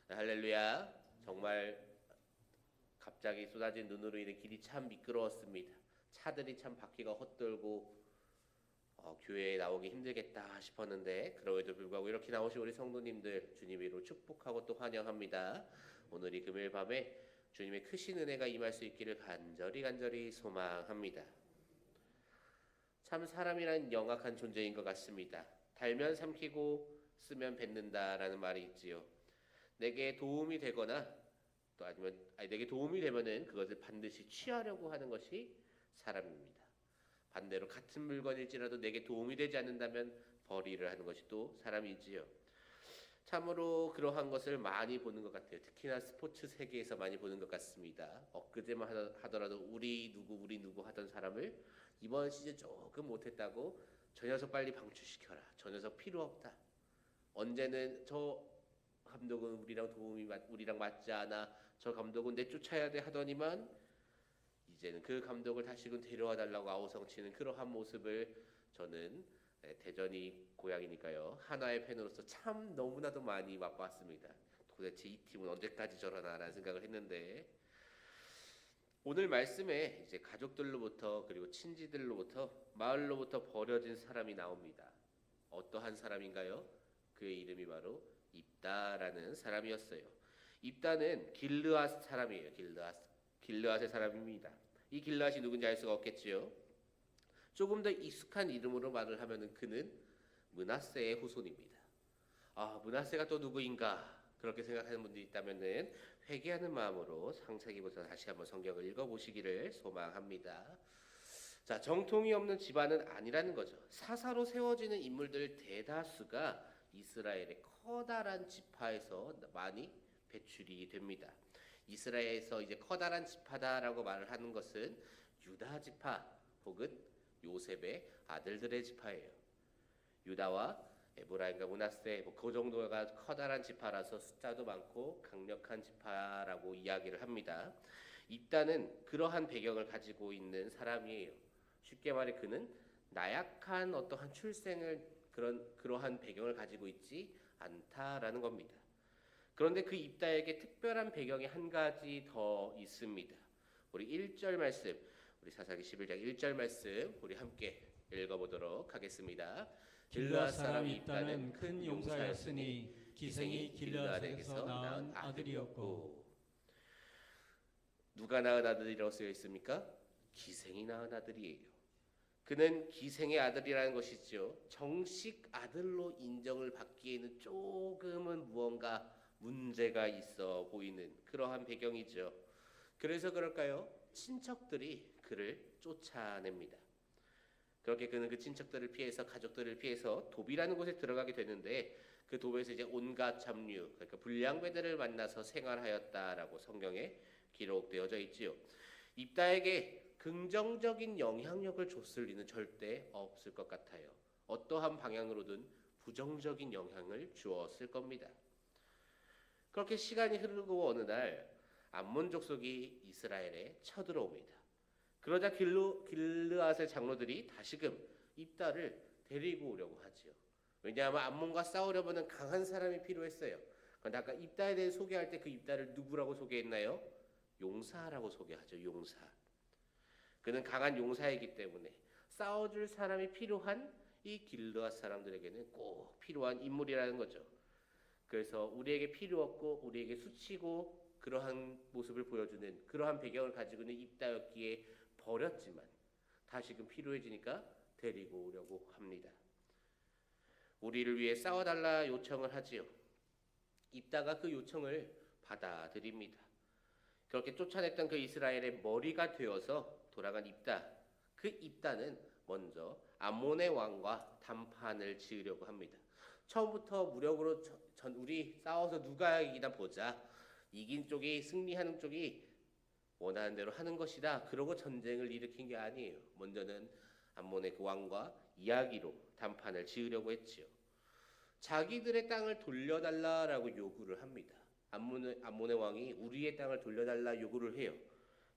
할렐루야. 정말 갑자기 쏟아진 눈으로 인해 길이 참 미끄러웠습니다. 차들이 참 바퀴가 헛돌고 교회에 나오기 힘들겠다 싶었는데 그럼에도 불구하고 이렇게 나오신 우리 성도님들 주님 이름으로 축복하고 또 환영합니다. 오늘 이 금요일 밤에 주님의 크신 은혜가 임할 수 있기를 간절히 소망합니다. 참 사람이란 영악한 존재인 것 같습니다. 달면 삼키고 쓰면 뱉는다라는 말이 있지요. 내게 도움이 되거나 또 내게 도움이 되면은 그것을 반드시 취하려고 하는 것이 사람입니다. 반대로 같은 물건일지라도 내게 도움이 되지 않는다면 벌이를 하는 것이 또 사람이지요. 참으로 그러한 것을 많이 보는 것 같아요. 특히나 스포츠 세계에서 많이 보는 것 같습니다. 엊그제만 하더라도 우리 누구 하던 사람을 이번 시즌 조금 못했다고 저 녀석 빨리 방출시켜라. 저 녀석 필요 없다. 언제는 저 감독은 우리랑 맞지 않아. 저 감독은 내쫓아야 돼 하더니만 이제는 그 감독을 다시금 데려와 달라고 아우성치는 그러한 모습을 저는 대전이 고향이니까요. 하나의 팬으로서 참 너무나도 많이 맛봤습니다. 도대체 이 팀은 언제까지 저러나라는 생각을 했는데 오늘 말씀에 이제 가족들로부터 그리고 친지들로부터 마을로부터 버려진 사람이 나옵니다. 어떠한 사람인가요? 그의 이름이 바로 입다라는 사람이었어요. 입다는 길르앗 사람이에요. 길르앗의 사람입니다. 이 길르앗이 누군지 알 수가 없겠지요. 조금 더 익숙한 이름으로 말을 하면은 그는 므낫세의 후손입니다. 므낫세가 또 누구인가? 그렇게 생각하는 분들이 있다면은 회개하는 마음으로 창세기부터 다시 한번 성경을 읽어보시기를 소망합니다. 자, 정통이 없는 집안은 아니라는 거죠. 사사로 세워지는 인물들 대다수가 이스라엘의 커다란 지파에서 많이 배출이 됩니다. 이스라엘에서 이제 커다란 지파다라고 말을 하는 것은 유다 지파 혹은 요셉의 아들들의 지파예요. 유다와 에브라임과 므낫세 그 정도가 커다란 지파라서 숫자도 많고 강력한 지파라고 이야기를 합니다. 입다는 그러한 배경을 가지고 있는 사람이에요. 쉽게 말해 그는 나약한 어떠한 출생을 그러한 배경을 가지고 있지 않다라는 겁니다. 그런데 그 입다에게 특별한 배경이 한 가지 더 있습니다. 우리 1절 말씀, 우리 사사기 11장 1절 말씀 우리 함께 읽어보도록 하겠습니다. 길르앗 사람 입다는 큰 용사였으니 기생이 길르앗에게서 낳은 아들이었고. 누가 낳은 아들이라고 쓰여 있습니까? 기생이 낳은 아들이에요. 그는 기생의 아들이라는 것이죠. 정식 아들로 인정을 받기에는 조금은 무언가 문제가 있어 보이는 그러한 배경이죠. 그래서 그럴까요? 친척들이 그를 쫓아냅니다. 그렇게 그는 그 친척들을 피해서 가족들을 피해서 도비라는 곳에 들어가게 되는데 그 도에서 이제 온갖 잡류, 그러니까 불량배들을 만나서 생활하였다라고 성경에 기록되어져 있지요. 입다에게 긍정적인 영향력을 줬을 리는 절대 없을 것 같아요. 어떠한 방향으로든 부정적인 영향을 주었을 겁니다. 그렇게 시간이 흐르고 어느 날 암몬 족속이 이스라엘에 쳐들어옵니다. 그러자 길르앗의 장로들이 다시금 입다를 데리고 오려고 하지요. 왜냐하면 암몬과 싸우려면 강한 사람이 필요했어요. 그런데 아까 입다에 대해 소개할 때 그 입다를 누구라고 소개했나요? 용사라고 소개하죠. 용사. 그는 강한 용사이기 때문에 싸워줄 사람이 필요한 이 길르앗 사람들에게는 꼭 필요한 인물이라는 거죠. 그래서 우리에게 필요 없고 우리에게 수치고 그러한 모습을 보여주는 그러한 배경을 가지고 있는 입다였기에 버렸지만 다시금 필요해지니까 데리고 오려고 합니다. 우리를 위해 싸워달라 요청을 하지요. 입다가 그 요청을 받아들입니다. 그렇게 쫓아냈던 그 이스라엘의 머리가 되어서 돌아간 입다. 그 입다는 먼저 암몬의 왕과 담판을 지으려고 합니다. 처음부터 무력으로 우리 싸워서 누가 이기나 보자. 이긴 쪽이 승리하는 쪽이 원하는 대로 하는 것이다. 그러고 전쟁을 일으킨 게 아니에요. 먼저는 암몬의 그 왕과 이야기로 담판을 지으려고 했지요. 자기들의 땅을 돌려달라라고 요구를 합니다. 암몬의 왕이 우리의 땅을 돌려달라 요구를 해요.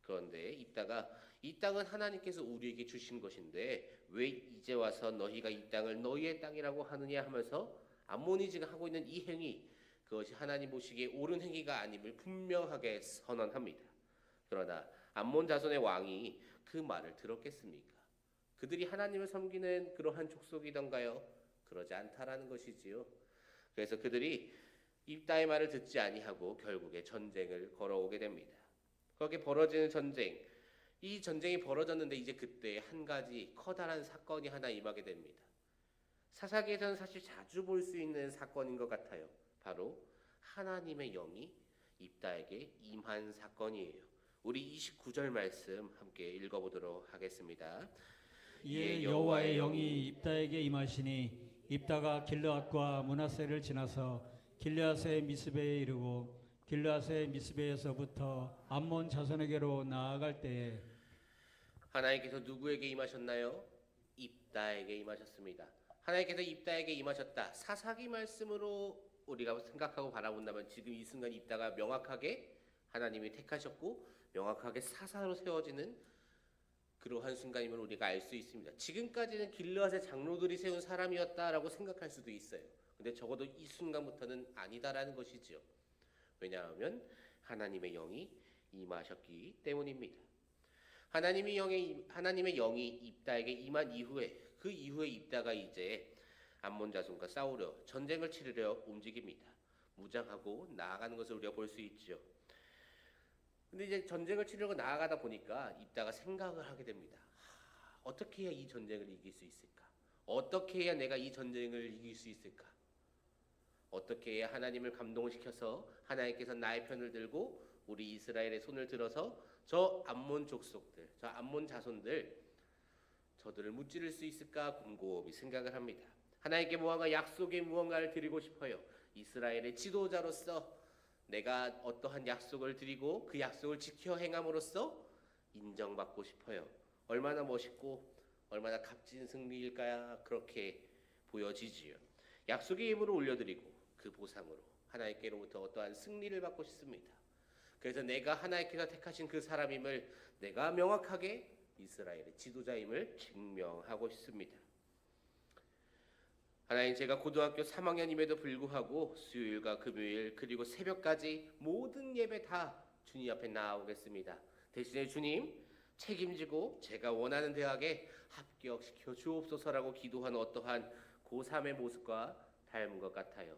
그런데 입다가 이 땅은 하나님께서 우리에게 주신 것인데 왜 이제 와서 너희가 이 땅을 너희의 땅이라고 하느냐 하면서 암몬이 지금 하고 있는 이 행위 그것이 하나님 보시기에 옳은 행위가 아님을 분명하게 선언합니다. 그러나 암몬 자손의 왕이 그 말을 들었겠습니까? 그들이 하나님을 섬기는 그러한 족속이던가요? 그러지 않다라는 것이지요. 그래서 그들이 입다의 말을 듣지 아니하고 결국에 전쟁을 걸어오게 됩니다. 그렇게 벌어지는 전쟁, 이 전쟁이 벌어졌는데 이제 그때 한 가지 커다란 사건이 하나 임하게 됩니다. 사사기에서는 사실 자주 볼 수 있는 사건인 것 같아요. 바로 하나님의 영이 입다에게 임한 사건이에요. 우리 29절 말씀 함께 읽어보도록 하겠습니다. 이에 여호와의 영이 입다에게 임하시니 입다가 길르앗과 므낫세를 지나서 길르앗의 미스베에 이르고 길르앗의 미스베에서부터 암몬 자손에게로 나아갈 때에 하나님께서 누구에게 임하셨나요? 입다에게 임하셨습니다. 하나님께서 입다에게 임하셨다. 사사기 말씀으로 우리가 생각하고 바라본다면 지금 이 순간 입다가 명확하게 하나님이 택하셨고 명확하게 사사로 세워지는 그러한 순간임을 우리가 알 수 있습니다. 지금까지는 길르앗의 장로들이 세운 사람이었다라고 생각할 수도 있어요. 근데 적어도 이 순간부터는 아니다라는 것이지요. 왜냐하면 하나님의 영이 임하셨기 때문입니다. 하나님의 영이 입다에게 임한 이후에 그 이후에 입다가 이제 암몬 자손과 싸우려 전쟁을 치르려 움직입니다. 무장하고 나아가는 것을 우리가 볼 수 있죠. 근데 이제 전쟁을 치르려고 나아가다 보니까 입다가 생각을 하게 됩니다. 어떻게 해야 이 전쟁을 이길 수 있을까? 어떻게 해야 내가 이 전쟁을 이길 수 있을까? 어떻게 해야 하나님을 감동시켜서 하나님께서 나의 편을 들고 우리 이스라엘의 손을 들어서 저 암몬 족속들, 저 암몬 자손들 저들을 무찌를 수 있을까 곰곰이 생각을 합니다. 하나님께 무언가 약속의 무언가를 드리고 싶어요. 이스라엘의 지도자로서 내가 어떠한 약속을 드리고 그 약속을 지켜 행함으로써 인정받고 싶어요. 얼마나 멋있고 얼마나 값진 승리일까 그렇게 보여지지요. 약속의 예물을 올려드리고 그 보상으로 하나님께로부터 어떠한 승리를 받고 싶습니다. 그래서 내가 하나님께서 택하신 그 사람임을 내가 명확하게 이스라엘의 지도자임을 증명하고 싶습니다. 하나님, 제가 고등학교 3학년임에도 불구하고 수요일과 금요일 그리고 새벽까지 모든 예배 다 주님 앞에 나아오겠습니다. 대신에 주님 책임지고 제가 원하는 대학에 합격시켜 주옵소서라고 기도한 어떠한 고3의 모습과 닮은 것 같아요.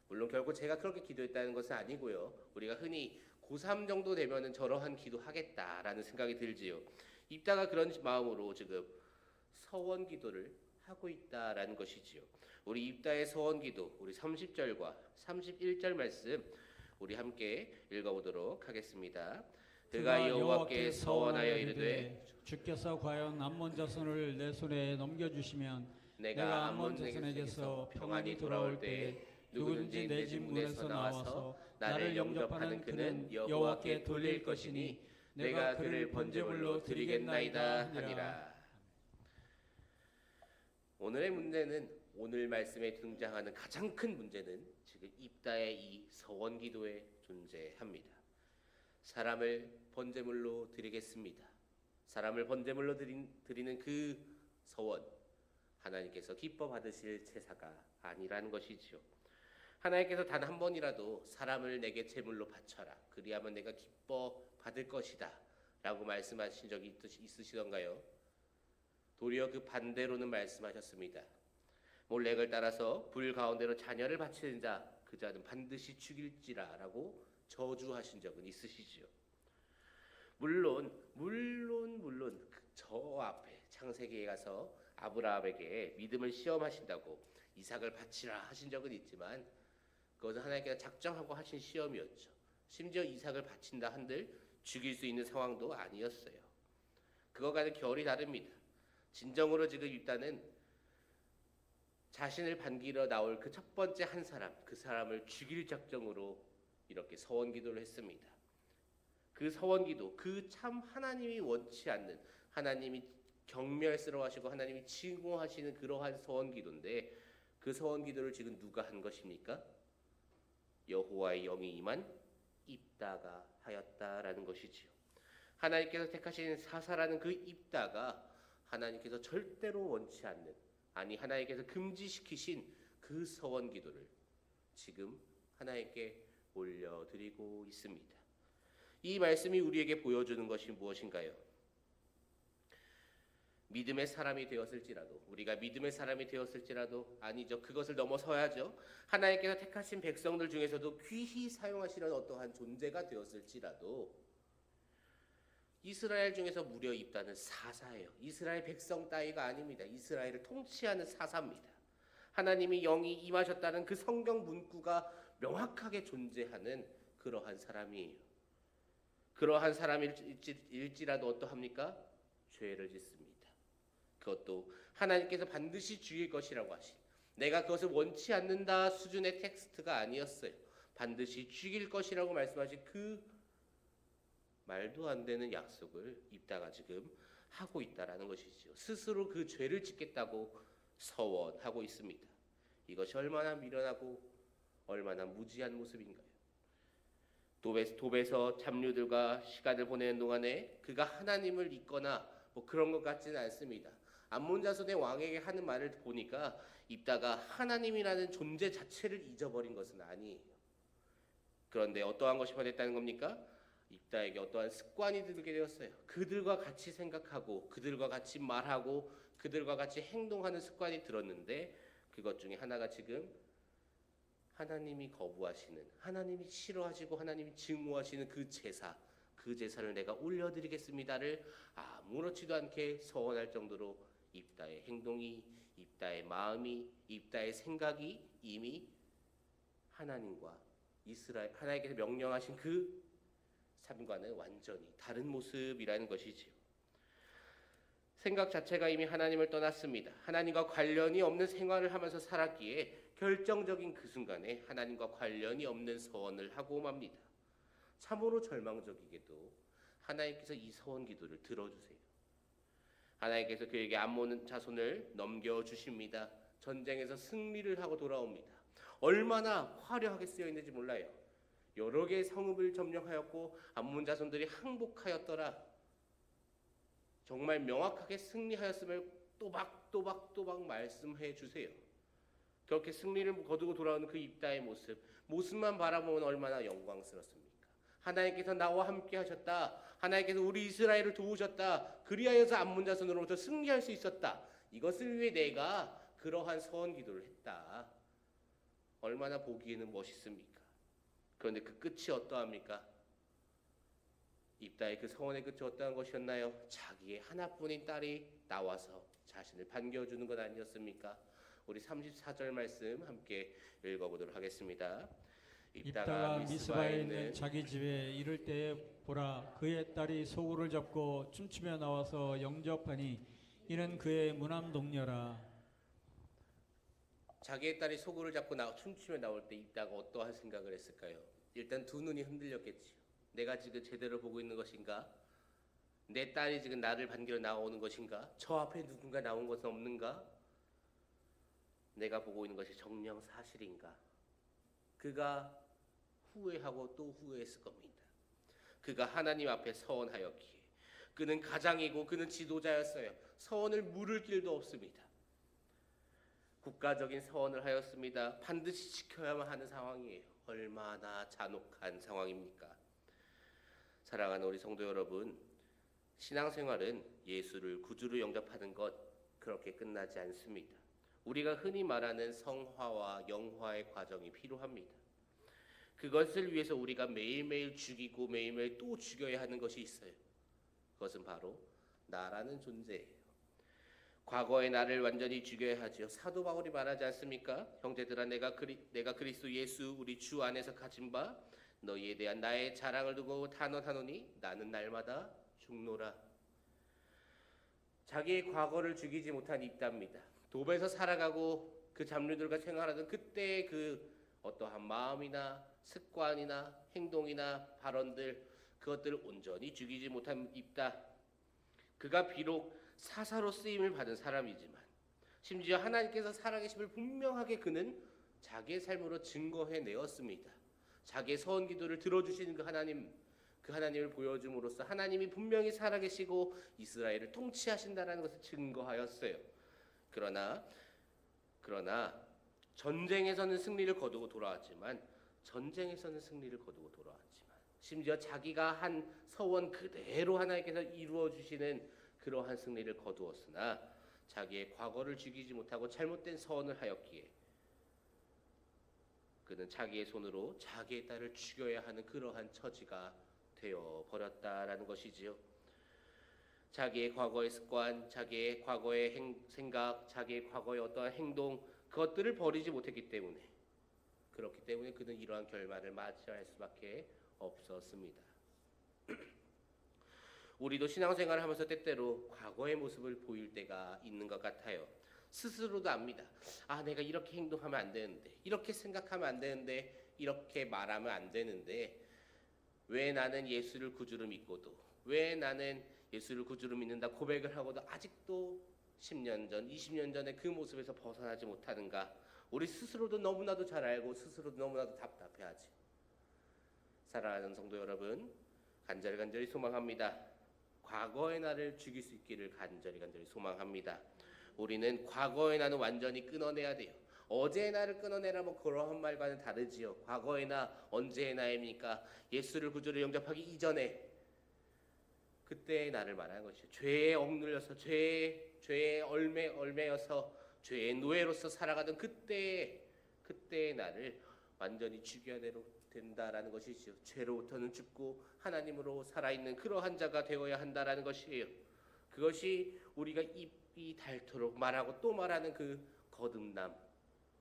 물론 결국 제가 그렇게 기도했다는 것은 아니고요. 우리가 흔히 고3 정도 되면은 저러한 기도하겠다라는 생각이 들지요. 입다가 그런 마음으로 지금 서원 기도를 하고 있다라는 것이지요. 우리 입다의 서원 기도, 우리 30절과 31절 말씀 우리 함께 읽어보도록 하겠습니다. 그가 여호와께 서원하여 이르되 주께서 과연 암몬 자손을 내 손에 넘겨주시면 내가 암몬 자손에게서 평안히 돌아올 때에 누구든지 내 집 문에서 나와서 나를 영접하는 그는 여호와께 돌릴 것이니 내가 그를 번제물로 드리겠나이다 하니라. 오늘의 문제는 오늘 말씀에 등장하는 가장 큰 문제는 지금 입다의 이 서원 기도에 존재합니다. 사람을 번제물로 드리겠습니다. 사람을 번제물로 드리는 그 서원, 하나님께서 기뻐 받으실 제사가 아니라는 것이지요. 하나님께서 단 한 번이라도 사람을 내게 제물로 바쳐라. 그리하면 내가 기뻐 받을 것이다. 라고 말씀하신 적이 있으시던가요? 도리어 그 반대로는 말씀하셨습니다. 몰렉을 따라서 불 가운데로 자녀를 바치는 자, 그 자는 반드시 죽일지라 라고 저주하신 적은 있으시지요. 물론 저 앞에 창세기에 가서 아브라함에게 믿음을 시험하신다고 이삭을 바치라 하신 적은 있지만 그것은 하나님께서 작정하고 하신 시험이었죠. 심지어 이삭을 바친다 한들 죽일 수 있는 상황도 아니었어요. 그거와는 결이 다릅니다. 진정으로 지금 입다는 자신을 반기러 나올 그 첫 번째 한 사람, 그 사람을 죽일 작정으로 이렇게 서원 기도를 했습니다. 그 서원 기도, 그 참 하나님이 원치 않는, 하나님이 경멸스러워하시고 하나님이 증오하시는 그러한 서원 기도인데 그 서원 기도를 지금 누가 한 것입니까? 여호와의 영이 임한 입다가 하였다라는 것이지요. 하나님께서 택하신 사사라는 그 입다가 하나님께서 절대로 원치 않는, 아니 하나님께서 금지시키신 그 서원 기도를 지금 하나님께 올려드리고 있습니다. 이 말씀이 우리에게 보여주는 것이 무엇인가요? 믿음의 사람이 되었을지라도, 우리가 믿음의 사람이 되었을지라도, 아니죠, 그것을 넘어서야죠, 하나님께서 택하신 백성들 중에서도 귀히 사용하시는 어떠한 존재가 되었을지라도 이스라엘 중에서 무려 입다는 사사예요. 이스라엘 백성 따위가 아닙니다. 이스라엘을 통치하는 사사입니다. 하나님이 영이 임하셨다는 그 성경 문구가 명확하게 존재하는 그러한 사람이에요. 그러한 사람일지라도 어떠합니까? 죄를 짓습니다. 그것도 하나님께서 반드시 죽일 것이라고 하신, 내가 그것을 원치 않는다 수준의 텍스트가 아니었어요. 반드시 죽일 것이라고 말씀하신 그 말도 안 되는 약속을 입다가 지금 하고 있다라는 것이죠. 스스로 그 죄를 짓겠다고 서원하고 있습니다. 이것이 얼마나 미련하고 얼마나 무지한 모습인가요? 돕에서 잡류들과 시간을 보내는 동안에 그가 하나님을 잊거나 뭐 그런 것 같지는 않습니다. 암몬 자손의 왕에게 하는 말을 보니까 입다가 하나님이라는 존재 자체를 잊어버린 것은 아니에요. 그런데 어떠한 것이 변했다는 겁니까? 입다에게 어떠한 습관이 들게 되었어요. 그들과 같이 생각하고 그들과 같이 말하고 그들과 같이 행동하는 습관이 들었는데, 그것 중에 하나가 지금 하나님이 거부하시는, 하나님이 싫어하시고 하나님이 증오하시는 그 제사, 그 제사를 내가 올려드리겠습니다를 아무렇지도 않게 서원할 정도로 입다의 행동이, 입다의 마음이, 입다의 생각이 이미 하나님과 이스라엘, 하나님께서 명령하신 그 삶과는 완전히 다른 모습이라는 것이지요. 생각 자체가 이미 하나님을 떠났습니다. 하나님과 관련이 없는 생활을 하면서 살았기에 결정적인 그 순간에 하나님과 관련이 없는 서원을 하고 맙니다. 참으로 절망적이게도 하나님께서 이 서원 기도를 들어주세요. 하나님께서 그에게 암몬 자손을 넘겨주십니다. 전쟁에서 승리를 하고 돌아옵니다. 얼마나 화려하게 쓰여 있는지 몰라요. 여러 개의 성읍을 점령하였고 암몬 자손들이 항복하였더라. 정말 명확하게 승리하였음을 또박또박 말씀해 주세요. 그렇게 승리를 거두고 돌아오는 그 입다의 모습만 바라보면 얼마나 영광스럽습니까? 하나님께서 나와 함께 하셨다. 하나님께서 우리 이스라엘을 도우셨다. 그리하여서 암몬 자손으로부터 승리할 수 있었다. 이것을 위해 내가 그러한 서원 기도를 했다. 얼마나 보기에는 멋있습니까? 그런데 그 끝이 어떠합니까? 입다의 그 서원의 끝이 어떠한 것이었나요? 자기의 하나뿐인 딸이 나와서 자신을 반겨주는 것 아니었습니까? 우리 34절 말씀 함께 읽어보도록 하겠습니다. 입다가 미스바에 있는 자기 집에 이를 때에 보라, 그의 딸이 소굴을 잡고 춤추며 나와서 영접하니 이는 그의 무남 동료라. 자기의 딸이 소굴을 잡고 춤추며 나올 때 입다가 어떠한 생각을 했을까요? 일단 두 눈이 흔들렸겠지요. 내가 지금 제대로 보고 있는 것인가? 내 딸이 지금 나를 반기러 나오는 것인가? 저 앞에 누군가 나온 것은 없는가? 내가 보고 있는 것이 정녕 사실인가? 그가 후회하고 또 후회했을 겁니다. 그가 하나님 앞에 서원하였기에 그는 가장이고 그는 지도자였어요. 서원을 물을 길도 없습니다. 국가적인 서원을 하였습니다. 반드시 지켜야만 하는 상황이에요. 얼마나 잔혹한 상황입니까? 사랑하는 우리 성도 여러분, 신앙생활은 예수를 구주로 영접하는 것 그렇게 끝나지 않습니다. 우리가 흔히 말하는 성화와 영화의 과정이 필요합니다. 그것을 위해서 우리가 매일매일 죽이고 매일매일 또 죽여야 하는 것이 있어요. 그것은 바로 나라는 존재예요. 과거의 나를 완전히 죽여야 하지요. 사도 바울이 말하지 않습니까? 형제들아, 내가 그리스도 예수 우리 주 안에서 가진 바 너희에 대한 나의 자랑을 두고 탄원하노니 나는 날마다 죽노라. 자기의 과거를 죽이지 못한 입다입니다. 돕에서 살아가고 그 잡류들과 생활하던 그때의 그 어떠한 마음이나 습관이나 행동이나 발언들, 그것들을 온전히 죽이지 못한 입다. 그가 비록 사사로 쓰임을 받은 사람이지만 심지어 하나님께서 살아계심을 분명하게 그는 자기의 삶으로 증거해내었습니다. 자기의 서원 기도를 들어주시는 그 하나님을 보여줌으로써 하나님이 분명히 살아계시고 이스라엘을 통치하신다는 것을 증거하였어요. 그러나 전쟁에서는 승리를 거두고 돌아왔지만 전쟁에서는 승리를 거두고 돌아왔지만 심지어 자기가 한 서원 그대로 하나님께서 이루어 주시는 그러한 승리를 거두었으나 자기의 과거를 죽이지 못하고 잘못된 서원을 하였기에 그는 자기의 손으로 자기의 딸을 죽여야 하는 그러한 처지가 되어 버렸다라는 것이지요. 자기의 과거의 습관, 자기의 과거의 생각, 자기의 과거의 어떠한 행동, 그것들을 버리지 못했기 때문에, 그렇기 때문에 그는 이러한 결말을 맞이할 수밖에 없었습니다. 우리도 신앙생활을 하면서 때때로 과거의 모습을 보일 때가 있는 것 같아요. 스스로도 압니다. 내가 이렇게 행동하면 안 되는데, 이렇게 생각하면 안 되는데, 이렇게 말하면 안 되는데, 왜 나는 예수를 구주로 믿고도, 왜 나는 예수를 구주로 믿는다 고백을 하고도 아직도 10년 전, 20년 전의 그 모습에서 벗어나지 못하는가? 우리 스스로도 너무나도 잘 알고 스스로도 너무나도 답답해하지. 사랑하는 성도 여러분, 간절히 소망합니다. 과거의 나를 죽일 수 있기를 간절히 소망합니다. 우리는 과거의 나는 완전히 끊어내야 돼요. 어제의 나를 끊어내라 뭐 그러한 말과는 다르지요. 과거의 나 언제의 나입니까? 예수를 구주로 영접하기 이전에 그때의 나를 말하는 것이죠. 죄에 억눌려서 죄에 얼매여서 죄의 노예로서 살아가던 그때의 나를 완전히 죽여야 된다라는 것이지요. 죄로부터는 죽고 하나님으로 살아있는 그러한 자가 되어야 한다라는 것이에요. 그것이 우리가 입이 닳도록 말하고 또 말하는 그 거듭남,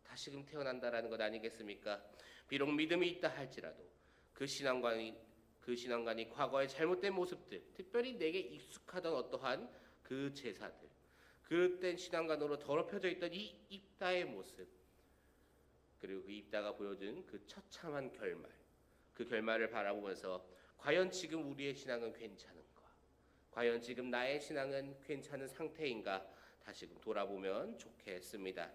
다시금 태어난다라는 것 아니겠습니까? 비록 믿음이 있다 할지라도 그 신앙관이 과거의 잘못된 모습들, 특별히 내게 익숙하던 어떠한 그 제사들, 그릇된 신앙관으로 더럽혀져 있던 이 입다의 모습, 그리고 그 입다가 보여준 그 처참한 결말, 그 결말을 바라보면서 과연 지금 우리의 신앙은 괜찮은가? 과연 지금 나의 신앙은 괜찮은 상태인가? 다시금 돌아보면 좋겠습니다.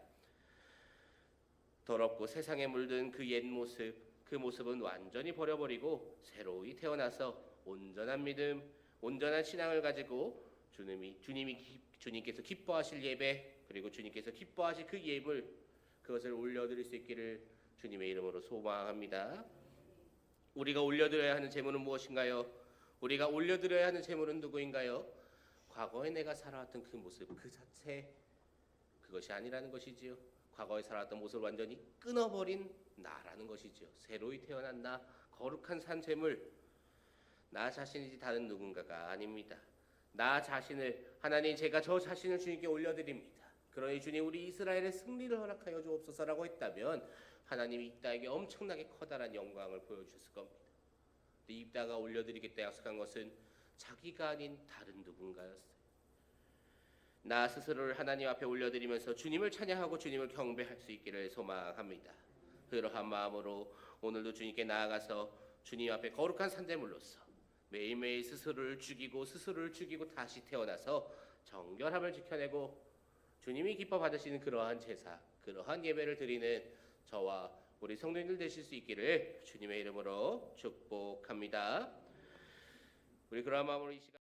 더럽고 세상에 물든 그 옛 모습, 그 모습은 완전히 버려버리고 새로이 태어나서 온전한 믿음, 온전한 신앙을 가지고 주님께서 기뻐하실 예배, 그리고 주님께서 기뻐하실 그 예물, 그것을 올려드릴 수 있기를 주님의 이름으로 소망합니다. 우리가 올려드려야 하는 제물은 무엇인가요? 우리가 올려드려야 하는 제물은 누구인가요? 과거에 내가 살아왔던 그 모습 그 자체, 그것이 아니라는 것이지요. 과거에 살아왔던 모습을 완전히 끊어버린 나라는 것이지요. 새로이 태어난 나, 거룩한 산 제물, 나 자신이지 다른 누군가가 아닙니다. 나 자신을, 하나님 제가 저 자신을 주님께 올려드립니다. 그러니 주님 우리 이스라엘의 승리를 허락하여 주옵소서라고 했다면 하나님이 입다에게 엄청나게 커다란 영광을 보여주셨을 겁니다. 입다가 올려드리겠다 약속한 것은 자기가 아닌 다른 누군가였어요. 나 스스로를 하나님 앞에 올려드리면서 주님을 찬양하고 주님을 경배할 수 있기를 소망합니다. 그러한 마음으로 오늘도 주님께 나아가서 주님 앞에 거룩한 산제물로서 매일매일 스스로를 죽이고 다시 태어나서 정결함을 지켜내고 주님이 기뻐 받으시는 그러한 제사, 그러한 예배를 드리는 저와 우리 성도님들 되실 수 있기를 주님의 이름으로 축복합니다. 우리 그러한 마음으로 이 시간